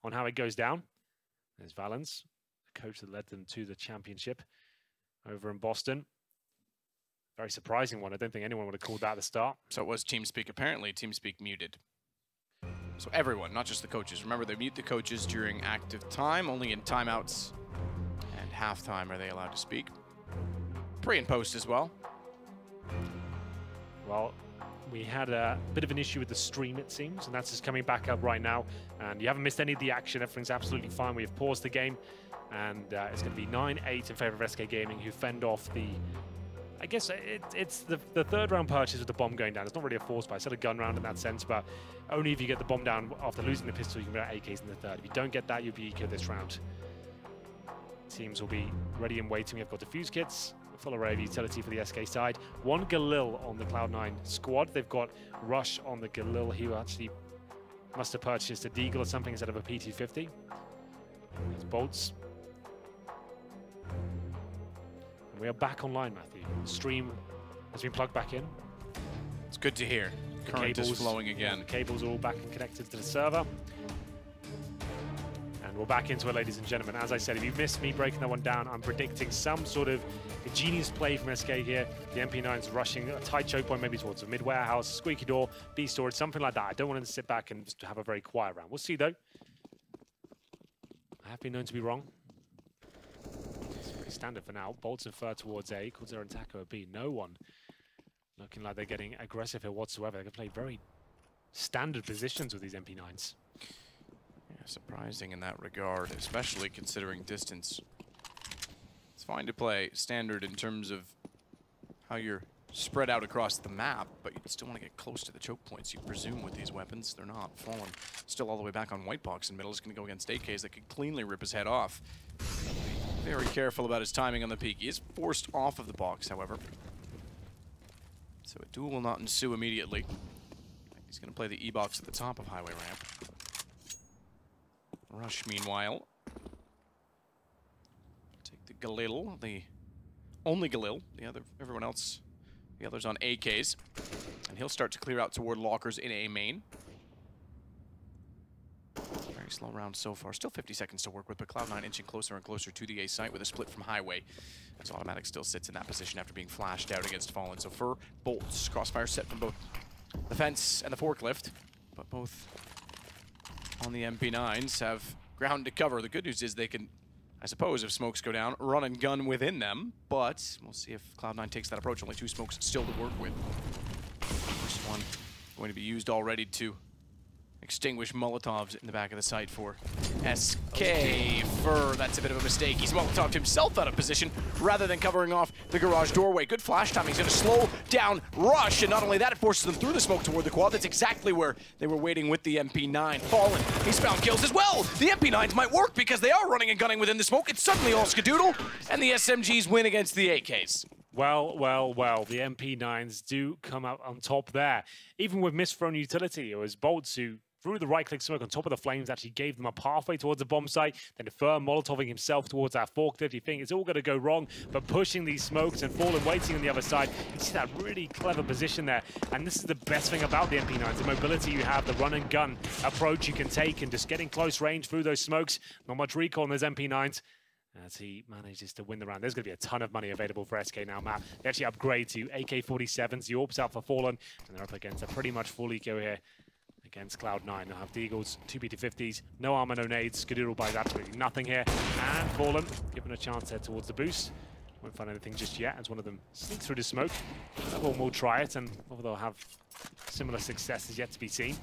on how it goes down. There's Valens, the coach that led them to the championship over in Boston. Very surprising one. I don't think anyone would have called that at the start. So it was TeamSpeak. Apparently, TeamSpeak muted. So everyone, not just the coaches. Remember, they mute the coaches during active time. Only in timeouts and halftime are they allowed to speak. Pre and post as well. Well, we had a bit of an issue with the stream, it seems, and that's just coming back up right now. And you haven't missed any of the action. Everything's absolutely fine. We have paused the game, and it's going to be 9-8 in favor of SK Gaming, who fend off the... I guess it's the third round purchase with the bomb going down. It's not really a force buy. It's not a gun round in that sense, but only if you get the bomb down after losing the pistol, you can get AKs in the third. If you don't get that, you'll be eco this round. Teams will be ready and waiting. We've got defuse kits, full array of utility for the SK side. One Galil on the Cloud9 squad. They've got Rush on the Galil, who actually must have purchased a Deagle or something instead of a P250. There's bolts. We are back online, Matthew. Stream has been plugged back in. It's good to hear. The current is flowing again. The cables are all back and connected to the server. And we're back into it, ladies and gentlemen. As I said, if you missed me breaking that one down, I'm predicting some sort of genius play from SK here. The MP9's rushing a tight choke point, maybe towards a mid-warehouse, squeaky door, B storage, something like that. I don't want them to sit back and just have a very quiet round. We'll see, though. I have been known to be wrong. Standard for now. Bolts infer towards A. Corsair and Taco at B. No one looking like they're getting aggressive here whatsoever. They can play very standard positions with these MP9s. Yeah, surprising in that regard, especially considering distance. It's fine to play standard in terms of how you're spread out across the map, but you still want to get close to the choke points, you presume, with these weapons. They're not. Fallen still all the way back on white box in middle. Is going to go against AKs that could cleanly rip his head off. Very careful about his timing on the peak. He is forced off of the box, however. So a duel will not ensue immediately. He's going to play the E-box at the top of highway ramp. Rush, meanwhile. Take the Galil, the only Galil. Everyone else, the others on AKs. And he'll start to clear out toward lockers in A main. Very slow round so far. Still 50 seconds to work with, but Cloud9 inching closer and closer to the A site with a split from highway. As Automatic still sits in that position after being flashed out against Fallen. So Fur, bolts, crossfire set from both the fence and the forklift, but both on the MP9s have ground to cover. The good news is they can, I suppose, if smokes go down, run and gun within them, but we'll see if Cloud9 takes that approach. Only 2 smokes still to work with. First one going to be used already to extinguish Molotovs in the back of the site for SK. Fur, that's a bit of a mistake. He's Molotoved himself out of position rather than covering off the garage doorway. Good flash timing. He's going to slow down Rush, and not only that, it forces them through the smoke toward the quad. That's exactly where they were waiting with the MP9. Fallen, he's found kills as well. The MP9s might work because they are running and gunning within the smoke. It's suddenly all Skadoodle, and the SMGs win against the AKs. Well, the MP9s do come out on top there. Even with misthrown utility, it was Bolts who through the right-click smoke on top of the flames, actually gave them a pathway towards the bomb site, then Fur Molotoving himself towards that forklift. You think it's all going to go wrong, but pushing these smokes and Fallen waiting on the other side, you see that really clever position there. And this is the best thing about the MP9s, the mobility you have, the run-and-gun approach you can take, and just getting close range through those smokes. Not much recall on those MP9s. As he manages to win the round. There's going to be a ton of money available for SK now, Matt. They actually upgrade to AK-47s, the AWP's out for Fallen, and they're up against a pretty much full eco here against Cloud9. They'll have Deagles, 2 P250s, no armor, no nades. Skadoodle buys absolutely nothing here. And Fallen, given a chance there towards the boost. Won't find anything just yet as one of them sneaks through the smoke. That one will try it, and whether they'll have similar success is yet to be seen.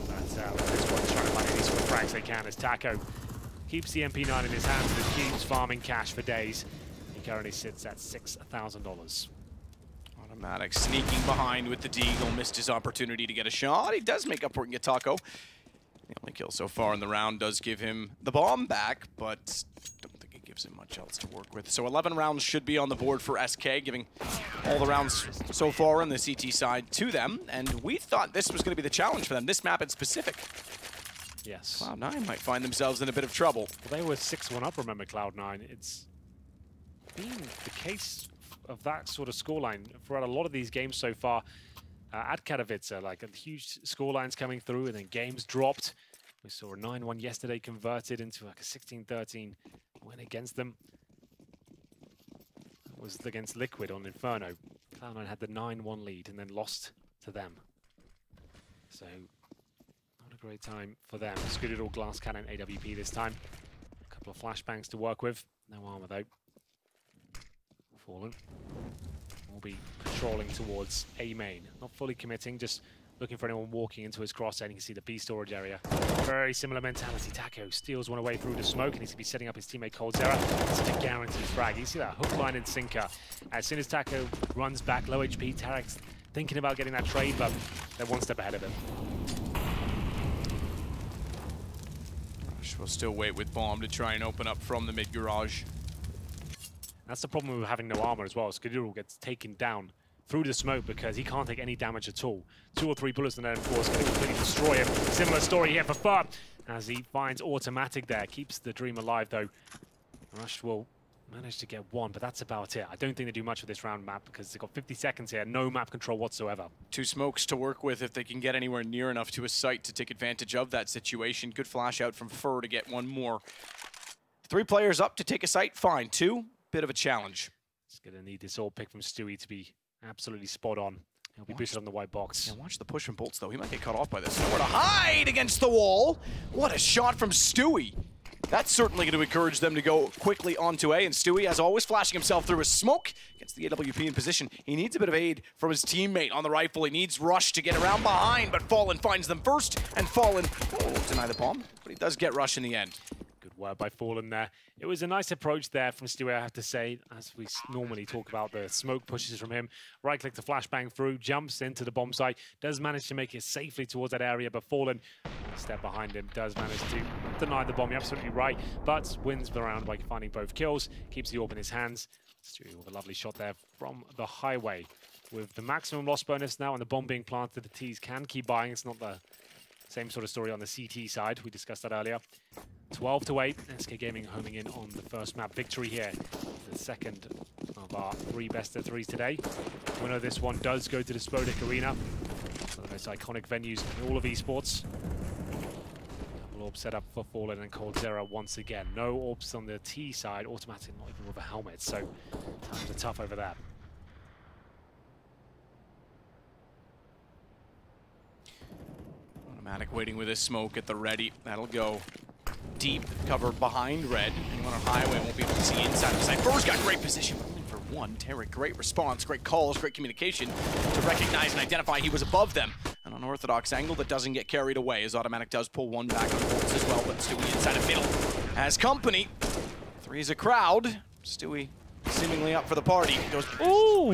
But this one's trying to find any sort of frags they can as Taco keeps the MP9 in his hands and keeps farming cash for days. He currently sits at $6,000. Automatic sneaking behind with the Deagle, missed his opportunity to get a shot. He does make up for it and get Taco. The only kill so far in the round does give him the bomb back, but don't think it gives him much else to work with. So 11 rounds should be on the board for SK, giving all the rounds so far on the CT side to them. And we thought this was going to be the challenge for them, this map in specific. Yes. Cloud9 might find themselves in a bit of trouble. Well, they were 6-1 up, remember, Cloud9. It's been the case of that sort of scoreline throughout a lot of these games so far at Katowice. Like huge scorelines coming through and then games dropped. We saw a 9-1 yesterday converted into like a 16-13 win against them. That was against Liquid on Inferno. Cloud9 had the 9-1 lead and then lost to them. So, not a great time for them. Scooter Glass Cannon AWP this time. A couple of flashbangs to work with. No armor though. Fallen will be patrolling towards A main. Not fully committing, just looking for anyone walking into his crosshair. And you can see the B storage area. Very similar mentality. Taco steals one away through the smoke, and he's going to be setting up his teammate coldzera. Such a guaranteed frag. You see that hook, line, and sinker. As soon as Taco runs back, low HP, Tarek's thinking about getting that trade, but they're one step ahead of him. Rush will still wait with bomb to try and open up from the mid garage. That's the problem with having no armor as well. Skadurul gets taken down through the smoke because he can't take any damage at all. 2 or 3 bullets and then M4 is going to completely destroy him. Similar story here for Fur as he finds automatic there. Keeps the dream alive though. Rush will manage to get one, but that's about it. I don't think they do much with this round map because they've got 50 seconds here, no map control whatsoever. 2 smokes to work with if they can get anywhere near enough to a site to take advantage of that situation. Good flash out from Fur to get one more. 3 players up to take a site, fine. 2, bit of a challenge. It's going to need this all pick from Stewie to be absolutely spot on. He'll be boosted on the white box. Yeah, watch the push from Bolts though. He might get cut off by this. Nowhere to hide against the wall. What a shot from Stewie. That's certainly going to encourage them to go quickly onto A, and Stewie, as always, flashing himself through a smoke, gets the AWP in position. He needs a bit of aid from his teammate on the rifle. He needs Rush to get around behind, but Fallen finds them first, and Fallen won't deny the bomb, but he does get Rush in the end. Good work by Fallen there. It was a nice approach there from Stewie, I have to say, as we normally talk about the smoke pushes from him. Right-click to flashbang through, jumps into the bomb site, does manage to make it safely towards that area, but Fallen, a step behind him, does manage to deny the bomb. You're absolutely right, but wins the round by finding both kills, keeps the orb in his hands. Stewie with a lovely shot there from the highway. With the maximum loss bonus now and the bomb being planted, the T's can keep buying. It's not the same sort of story on the CT side. We discussed that earlier. 12-8, SK Gaming homing in on the first map victory here. The second of our 3 best-of-3s today. Winner of this one does go to the Spodek Arena, one of the most iconic venues in all of esports. Double orb set up for Fallen and coldzera once again. No orbs on the T side, automatic, not even with a helmet, so times are tough over there. Automatic waiting with his smoke at the ready. That'll go deep, cover behind Red. Anyone on highway won't be able to see inside the site. Fur's got great position, but only for one. Tarek, great response, great calls, great communication to recognize and identify he was above them. An unorthodox angle that doesn't get carried away, as Automatic does pull one back on Bolts as well, but Stewie inside of middle has company. 3 is a crowd. Stewie seemingly up for the party. Goes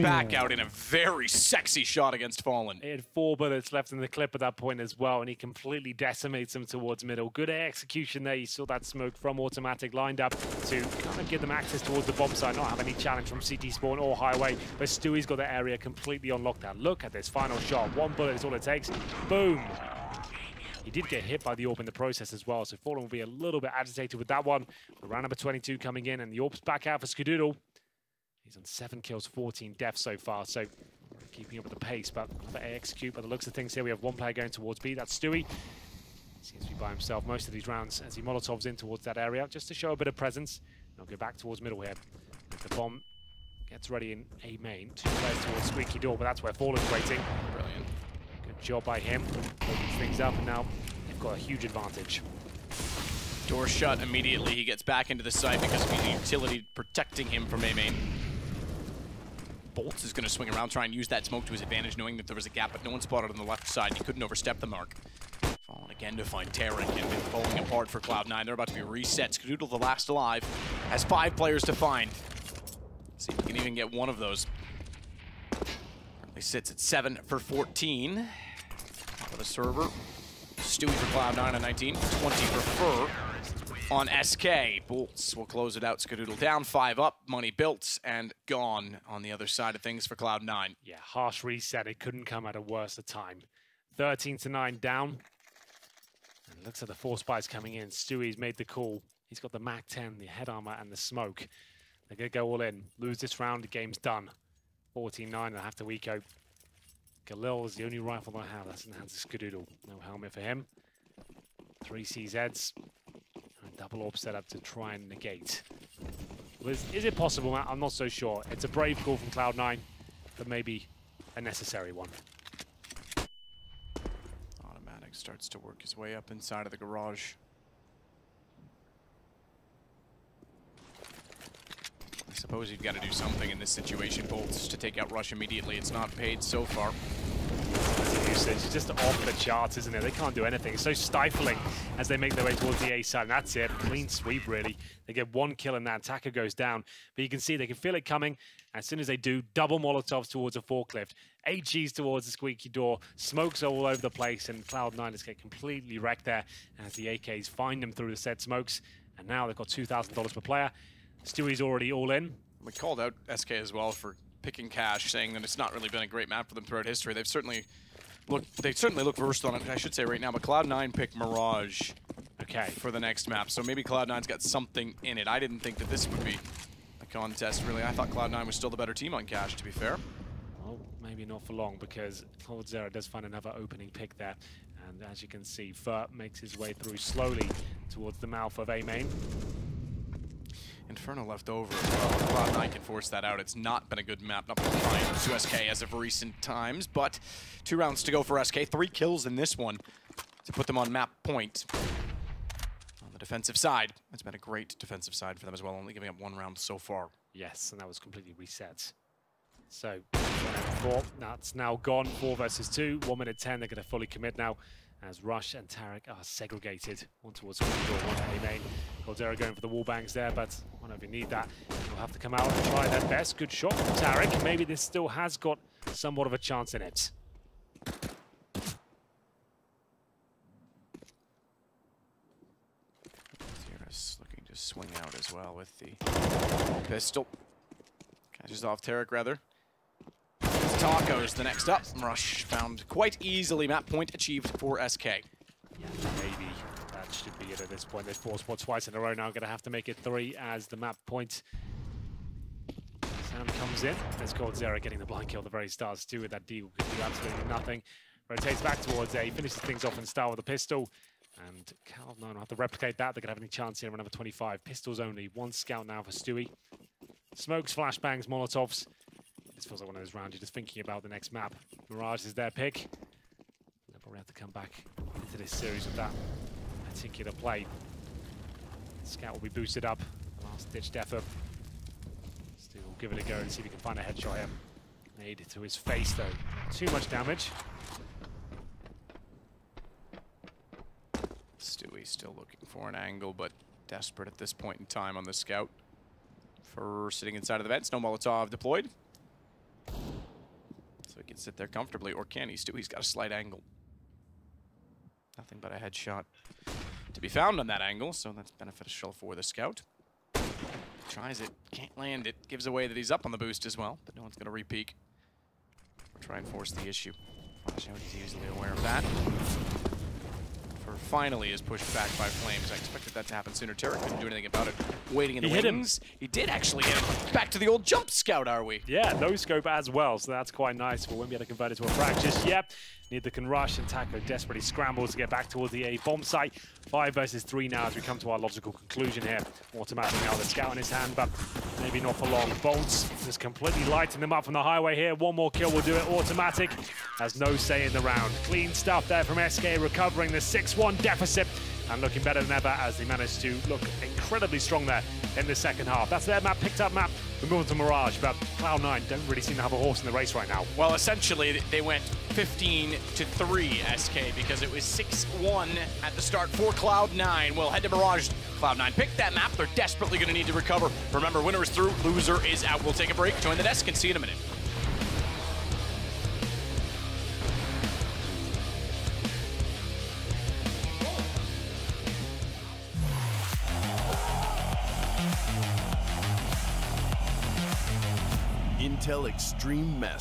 back out in a very sexy shot against Fallen. He had 4 bullets left in the clip at that point as well, and he completely decimates them towards middle. Good execution there. You saw that smoke from Automatic lined up to kind of give them access towards the bomb site, not have any challenge from CT spawn or highway, but Stewie's got the area completely on lockdown. Look at this final shot. 1 bullet is all it takes. Boom. He did get hit by the orb in the process as well, so Fallen will be a little bit agitated with that one. But round number 22 coming in, and the orb's back out for Skadoodle. He's on 7 kills, 14 deaths so far, so keeping up with the pace, but for A execute, by the looks of things here, we have 1 player going towards B, that's Stewie. Seems to be by himself most of these rounds as he Molotovs in towards that area, just to show a bit of presence. And I'll go back towards middle here. If the bomb gets ready in A main, 2 players towards Squeaky Door, but that's where Fallen's waiting. Brilliant. Good job by him, holding things up, and now they've got a huge advantage. Door shut immediately. He gets back into the site because of the utility protecting him from A main. Bolts is going to swing around, try and use that smoke to his advantage, knowing that there was a gap, but no one spotted on the left side. He couldn't overstep the mark. Fallen again to find Tarek, and been falling apart for Cloud9. They're about to be reset. Skadoodle, the last alive, has 5 players to find. See if we can even get one of those. Currently sits at 7 for 14. Top of the server. Stewie for Cloud9 on 19. 20 for Fur on SK. Bolts will close it out. Skadoodle down, 5 up. Money built and gone on the other side of things for Cloud9. Yeah, harsh reset. It couldn't come at a worse time. 13-9 down. And looks like the 4 spies coming in. Stewie's made the call. He's got the MAC-10, the head armor, and the smoke. They're going to go all in. Lose this round, the game's done. 14-9 after Weeko. Galil is the only rifle I have. That's in the hands of Skadoodle. No helmet for him. 3 CZs. And double orb set up to try and negate. Is it possible, Matt? I'm not so sure. It's a brave call from Cloud9, but maybe a necessary one. autimatic starts to work his way up inside of the garage. I suppose you've got to do something in this situation, Bolts, to take out Rush immediately. It's not paid so far. Usage. It's just off the charts, isn't it? They can't do anything. It's so stifling as they make their way towards the A side. And that's it. Clean sweep, really. They get 1 kill and that attacker goes down. But you can see they can feel it coming. As soon as they do, double Molotovs towards a forklift. HGs towards the squeaky door. Smokes all over the place. And Cloud9 is getting completely wrecked there as the AKs find them through the said smokes. And now they've got $2,000 per player. Stewie's already all in. We called out SK as well for picking cash, saying that it's not really been a great map for them throughout history. They certainly look versed on it, I should say right now, but Cloud9 picked Mirage for the next map, so maybe Cloud9's got something in it. I didn't think that this would be a contest, really. I thought Cloud9 was still the better team on cash, to be fair. Well, maybe not for long, because coldzera does find another opening pick there. And as you can see, Fur makes his way through slowly towards the mouth of A main. Inferno left over as well. Cloud9 can force that out. It's not been a good map, not been trying to SK as of recent times, but 2 rounds to go for SK. 3 kills in this one to put them on map point. On the defensive side, it's been a great defensive side for them as well, only giving up 1 round so far. Yes, and that was completely reset. So, 4, that's now gone. 4 versus 2, 1 minute 10. They're going to fully commit now as Rush and Taric are segregated. One towards the door, one to A main. coldzera going for the wall bangs there, but I don't know if you need that. They'll have to come out and try their best. Good shot from Taric. Maybe this still has got somewhat of a chance in it. Xera's looking to swing out as well with the pistol. Catches off Taric, rather. Tacos the next up. Rush found quite easily. Map point achieved for SK. Yeah, maybe that should be it at this point. They've 4 spots twice in a row now. Going to have to make it 3 as the map point. Sam comes in. There's coldzera getting the blind kill at the very start. Stu with that deal could do absolutely nothing. Rotates back towards A. Finishes things off in style with a pistol. And Cloud9 will have to replicate that. They're going to have any chance here. Another 25. Pistols only. 1 scout now for Stewie. Smokes, flashbangs, Molotovs. This feels like one of those rounds you're just thinking about the next map. Mirage is their pick. They'll probably have to come back into this series with that particular play. Scout will be boosted up. Last-ditched effort. Still give it a go and see if he can find a headshot here. Made it to his face, though. Too much damage. Stewie still looking for an angle, but desperate at this point in time on the scout. For sitting inside of the vents, no Molotov deployed. So he can sit there comfortably, or can he? Stewie's got a slight angle. Nothing but a headshot to be found on that angle, so that's beneficial for the scout. Tries it, can't land it, gives away that he's up on the boost as well, but no one's going to re-peek. Try and force the issue. Flash out, he's easily aware of that. Finally is pushed back by Flames. I expected that to happen sooner. Taric couldn't do anything about it. Waiting in the wings. He did actually hit him. Back to the old jump scout, are we? Yeah, no scope as well, so that's quite nice. We won't be able to convert it to a frag just yet. Neither can Rush, and Taco desperately scrambles to get back towards the A bomb site. 5 versus 3 now as we come to our logical conclusion here. autimatic now with a scout in his hand, but maybe not for long. Bolts just completely lighting them up from the highway here. 1 more kill will do it. autimatic has no say in the round. Clean stuff there from SK, recovering the 6-1 deficit and looking better than ever as they managed to look incredibly strong there in the second half. That's their map, picked up map. We're moving to Mirage, but Cloud9 don't really seem to have a horse in the race right now. Well, essentially, they went 15-3 SK because it was 6-1 at the start for Cloud9. We'll head to Mirage. Cloud9 picked that map. They're desperately going to need to recover. Remember, winner is through, loser is out. We'll take a break, join the desk, and see you in a minute. Intel Extreme Master.